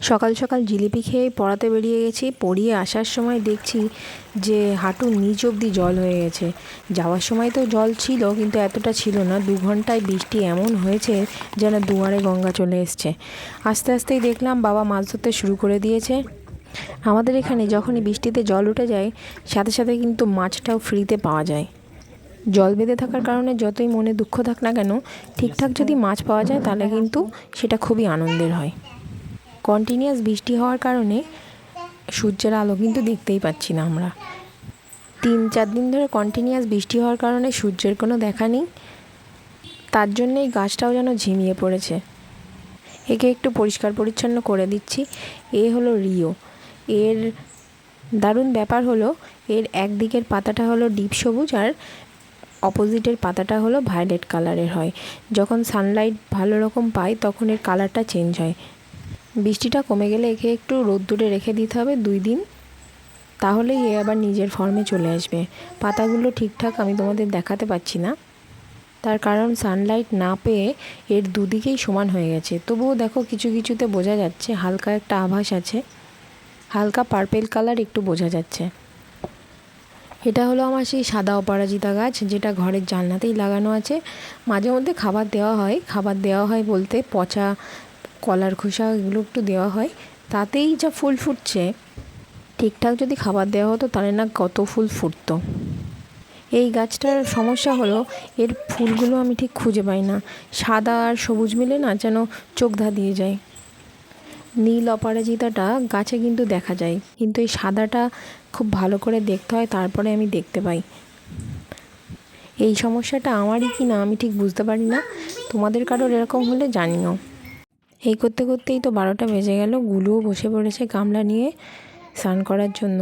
সকাল সকাল জিলিপি খেয়ে পড়াতে বেরিয়ে গেছি। পড়িয়ে আসার সময় দেখছি যে হাঁটুর নিচ অবধি জল হয়ে গেছে। যাওয়ার সময় তো জল ছিল, কিন্তু এতটা ছিল না। 2 ঘন্টায় বৃষ্টি এমন হয়েছে যেন দুয়ারে গঙ্গা চলে এসছে। আস্তে আস্তেই দেখলাম বাবা মাছ ধরতে শুরু করে দিয়েছে। আমাদের এখানে যখনই বৃষ্টিতে জল উঠে যায়, সাথে সাথে কিন্তু মাছটাও ফ্রিতে পাওয়া যায়। জল বেঁধে থাকার কারণে যতই মনে দুঃখ থাক না কেন, ঠিকঠাক যদি মাছ পাওয়া যায় তাহলে কিন্তু সেটা খুবই আনন্দের হয়। কন্টিনিউয়াস বৃষ্টি হওয়ার কারণে সূর্যের আলো কিন্তু দেখতেই পাচ্ছি না আমরা। 3-4 দিন ধরে কন্টিনিউয়াস বৃষ্টি হওয়ার কারণে সূর্যের কোনো দেখা নেই। তার জন্যেই গাছটাও যেন ঝিমিয়ে পড়েছে। একে একটু পরিষ্কার পরিচ্ছন্ন করে দিচ্ছি। এ হলো রিও। এর দারুণ ব্যাপার হলো, এর একদিকের পাতাটা হলো ডিপ সবুজ আর অপোজিটের পাতাটা হলো ভায়োলেট কালারের হয়। যখন সানলাইট ভালো রকম পায় তখন এর কালারটা চেঞ্জ হয়। বৃষ্টিটা কমে গেলে একে একটু রোদ্দুরে রেখে দিতে হবে 2 দিন, তাহলেই এ আবার নিজের ফর্মে চলে আসবে। পাতাগুলো ঠিকঠাক আমি তোমাদের দেখাতে পাচ্ছি না, তার কারণ সানলাইট না পেয়ে এর দুদিকেই সমান হয়ে গেছে। তবুও দেখো কিছু কিছুতে বোঝা যাচ্ছে, হালকা একটা আভাস আছে, হালকা পার্পেল কালার একটু বোঝা যাচ্ছে। এটা হলো আমার সেই সাদা অপরাজিতা গাছ, যেটা ঘরের জানলাতেই লাগানো আছে। মাঝে মধ্যে খাবার দেওয়া হয় বলতে পচা কলার খোসা এগুলো একটু দেওয়া হয়, তাতেই যা ফুল ফুটছে। ঠিকঠাক যদি খাবার দেওয়া হতো তাহলে না কত ফুল ফুটতো। এই গাছটার সমস্যা হলো এর ফুলগুলো আমি ঠিক খুঁজে পাই না। সাদা আর সবুজ মিলে না যেন চোখ ধাঁধিয়ে যায়। নীল অপরাজিতাটা গাছে কিন্তু দেখা যায়, কিন্তু এই সাদাটা খুব ভালো করে দেখতে হয়, তারপরে আমি দেখতে পাই। এই সমস্যাটা আমারই কি না আমি ঠিক বুঝতে পারি না। তোমাদের কারোর এরকম হলে জানিও। এই করতে করতেই তো 12টা বেজে গেল। গুলুও বসে পড়েছে গামলা নিয়ে স্নান করার জন্য।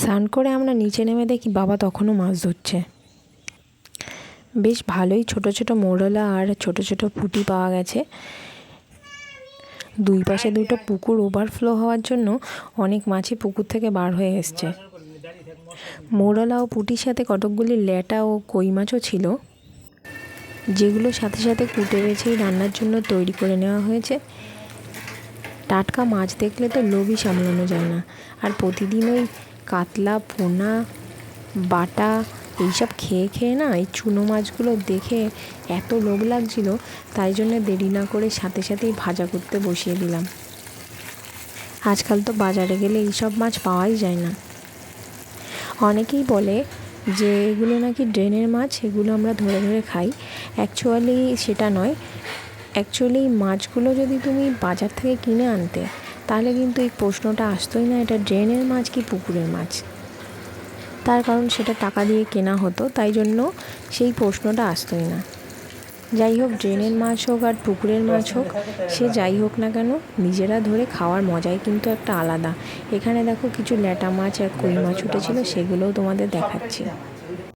স্নান করে আমরা নিচে নেমে দেখি বাবা তখনও মাছ ধরছে। বেশ ভালোই ছোট ছোট মোরলা আর ছোট ছোট পুঁটি পাওয়া গেছে। দুই পাশে দুটো পুকুর ওভারফ্লো হওয়ার জন্য অনেক মাছই পুকুর থেকে বার হয়ে এসছে। মোরলা ও পুঁটির সাথে কতকগুলি ল্যাটা ও কই মাছও ছিল, যেগুলো সাথে সাথে কুটে বেছেই রান্নার জন্য তৈরি করে নেওয়া হয়েছে। টাটকা মাছ দেখলে তো লোভই সামলানো যায় না। আর প্রতিদিন ওই কাতলা, পোনা, বাটা এইসব খেয়ে খেয়ে না এই চুনো মাছগুলো দেখে এত লোভ লাগছিল, তাই জন্য দেরি না করে সাথে সাথেই ভাজা করতে বসিয়ে দিলাম। আজকাল তো বাজারে গেলে এইসব মাছ পাওয়াই যায় না। অনেকেই বলে যে এগুলো নাকি ড্রেনের মাছ, এগুলো আমরা ধরে ধরে খাই। অ্যাকচুয়ালি সেটা নয়। অ্যাকচুয়ালি মাছগুলো যদি তুমি বাজার থেকে কিনে আনতে, তাহলে কিন্তু এই প্রশ্নটা আসতোই না এটা ড্রেনের মাছ কি পুকুরের মাছ। তার কারণ সেটা টাকা দিয়ে কেনা হতো, তাই জন্য সেই প্রশ্নটা আসতোই না। যাই হোক, ড্রেনের মাছ হোক আর পুকুরের মাছ হোক, সে যাই হোক না কেন, নিজেরা ধরে খাওয়ার মজাই কিন্তু একটা আলাদা। এখানে দেখো কিছু ল্যাটা মাছ আর কই মাছ উঠেছিল, সেগুলোও তোমাদের দেখাচ্ছি।